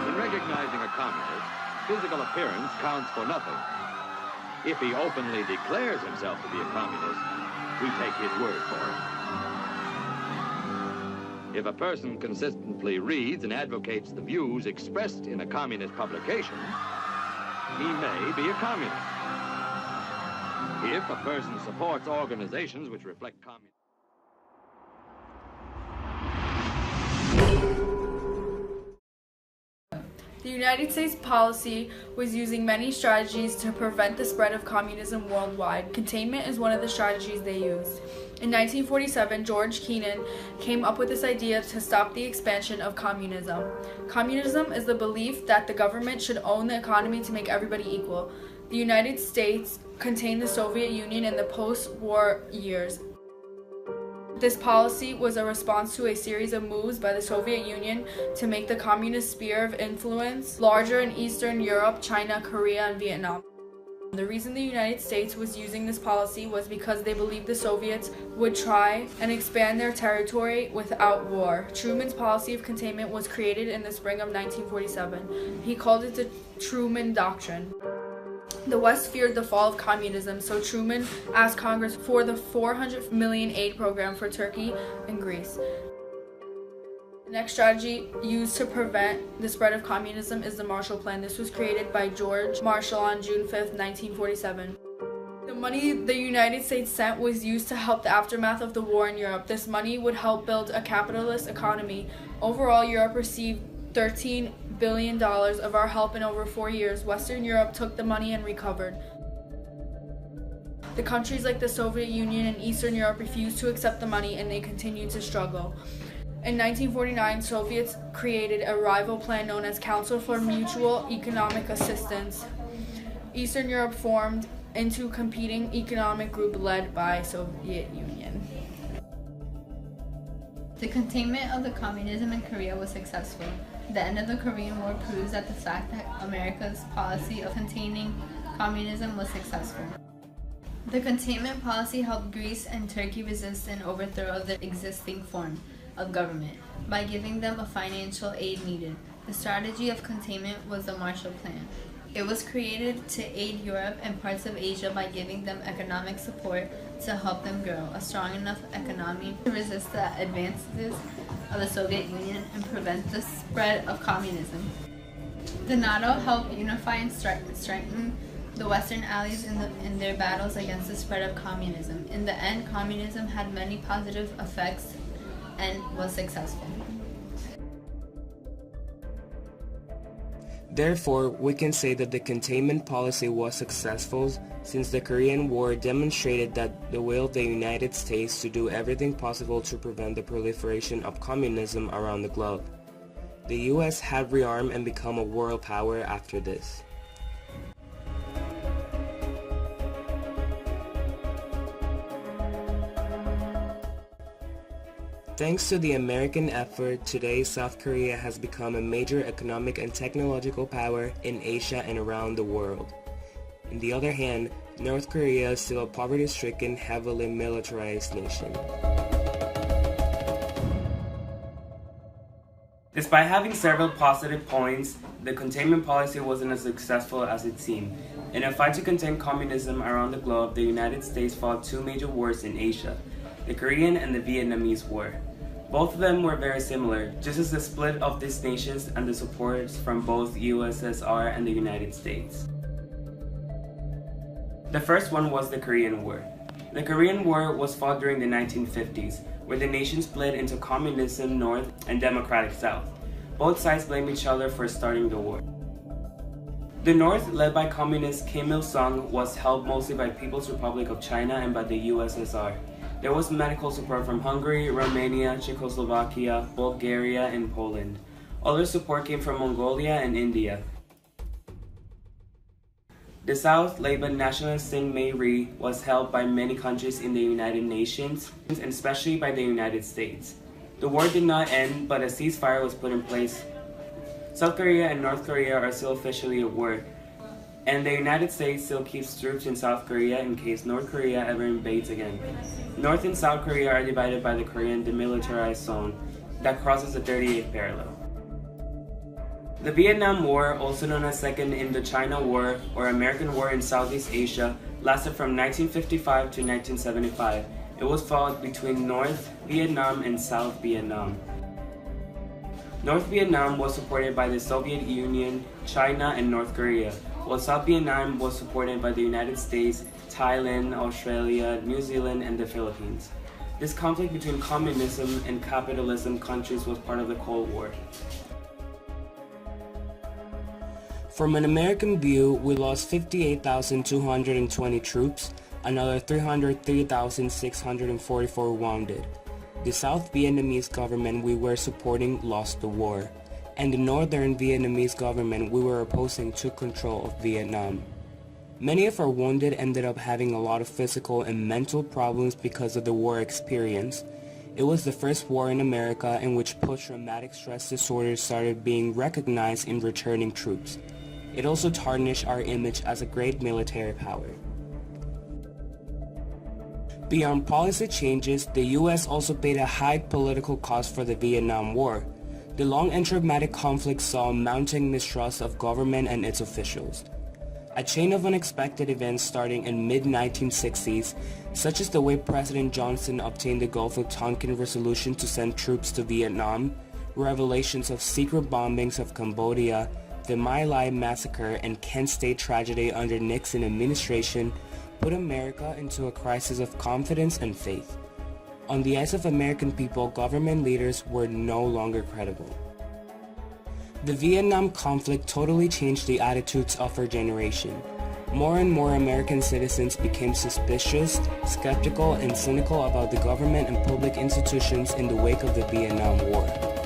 In recognizing a communist, physical appearance counts for nothing. If he openly declares himself to be a communist, we take his word for it. If a person consistently reads and advocates the views expressed in a communist publication, he may be a communist. If a person supports organizations which reflect communism, the United States policy was using many strategies to prevent the spread of communism worldwide. Containment is one of the strategies they used. In 1947, George Kennan came up with this idea to stop the expansion of communism. Communism is the belief that the government should own the economy to make everybody equal. The United States contained the Soviet Union in the post-war years. This policy was a response to a series of moves by the Soviet Union to make the communist sphere of influence larger in Eastern Europe, China, Korea, and Vietnam. The reason the United States was using this policy was because they believed the Soviets would try and expand their territory without war. Truman's policy of containment was created in the spring of 1947. He called it the Truman Doctrine. The West feared the fall of communism, so Truman asked Congress for the $400 million aid program for Turkey and Greece. The next strategy used to prevent the spread of communism is the Marshall Plan. This was created by George Marshall on June 5, 1947. The money the United States sent was used to help the aftermath of the war in Europe. This money would help build a capitalist economy. Overall, Europe received $13 billion of our help in over 4 years. Western Europe took the money and recovered. The countries like the Soviet Union and Eastern Europe refused to accept the money, and they continued to struggle. In 1949, Soviets created a rival plan known as Council for Mutual Economic Assistance. Eastern Europe formed into a competing economic group led by Soviet Union. The containment of the communism in Korea was successful. The end of the Korean War proves that the fact that America's policy of containing communism was successful. The containment policy helped Greece and Turkey resist an overthrow of the existing form of government by giving them a financial aid needed. The strategy of containment was the Marshall Plan. It was created to aid Europe and parts of Asia by giving them economic support to help them grow a strong enough economy to resist the advances of the Soviet Union and prevent the spread of communism. The NATO helped unify and strengthen the Western allies in their battles against the spread of communism. In the end, communism had many positive effects and was successful. Therefore, we can say that the containment policy was successful since the Korean War demonstrated that the will of the United States to do everything possible to prevent the proliferation of communism around the globe. The US had rearmed and become a world power after this. Thanks to the American effort, today South Korea has become a major economic and technological power in Asia and around the world. On the other hand, North Korea is still a poverty-stricken, heavily militarized nation. Despite having several positive points, the containment policy wasn't as successful as it seemed. In a fight to contain communism around the globe, the United States fought two major wars in Asia, the Korean and the Vietnamese War. Both of them were very similar, just as the split of these nations and the supports from both USSR and the United States. The first one was the Korean War. The Korean War was fought during the 1950s, where the nation split into Communism North and Democratic South. Both sides blamed each other for starting the war. The North, led by Communist Kim Il-sung, was held mostly by People's Republic of China and by the USSR. There was medical support from Hungary, Romania, Czechoslovakia, Bulgaria, and Poland. Other support came from Mongolia and India. The South, led by nationalist Syngman Rhee, was held by many countries in the United Nations, and especially by the United States. The war did not end, but a ceasefire was put in place. South Korea and North Korea are still officially at war, and the United States still keeps troops in South Korea in case North Korea ever invades again. North and South Korea are divided by the Korean Demilitarized Zone that crosses the 38th parallel. The Vietnam War, also known as Second Indochina War or American War in Southeast Asia, lasted from 1955 to 1975. It was fought between North Vietnam and South Vietnam. North Vietnam was supported by the Soviet Union, China, and North Korea, while South Vietnam was supported by the United States, Thailand, Australia, New Zealand, and the Philippines. This conflict between communism and capitalism countries was part of the Cold War. From an American view, we lost 58,220 troops, another 303,644 wounded. The South Vietnamese government we were supporting lost the war, and the Northern Vietnamese government we were opposing took control of Vietnam. Many of our wounded ended up having a lot of physical and mental problems because of the war experience. It was the first war in America in which post-traumatic stress disorders started being recognized in returning troops. It also tarnished our image as a great military power. Beyond policy changes, the US also paid a high political cost for the Vietnam War. The long and traumatic conflict saw mounting mistrust of government and its officials. A chain of unexpected events starting in mid-1960s, such as the way President Johnson obtained the Gulf of Tonkin resolution to send troops to Vietnam, revelations of secret bombings of Cambodia, the My Lai massacre, and Kent State tragedy under Nixon administration put America into a crisis of confidence and faith. On the eyes of American people, government leaders were no longer credible. The Vietnam conflict totally changed the attitudes of our generation. More and more American citizens became suspicious, skeptical, and cynical about the government and public institutions in the wake of the Vietnam War.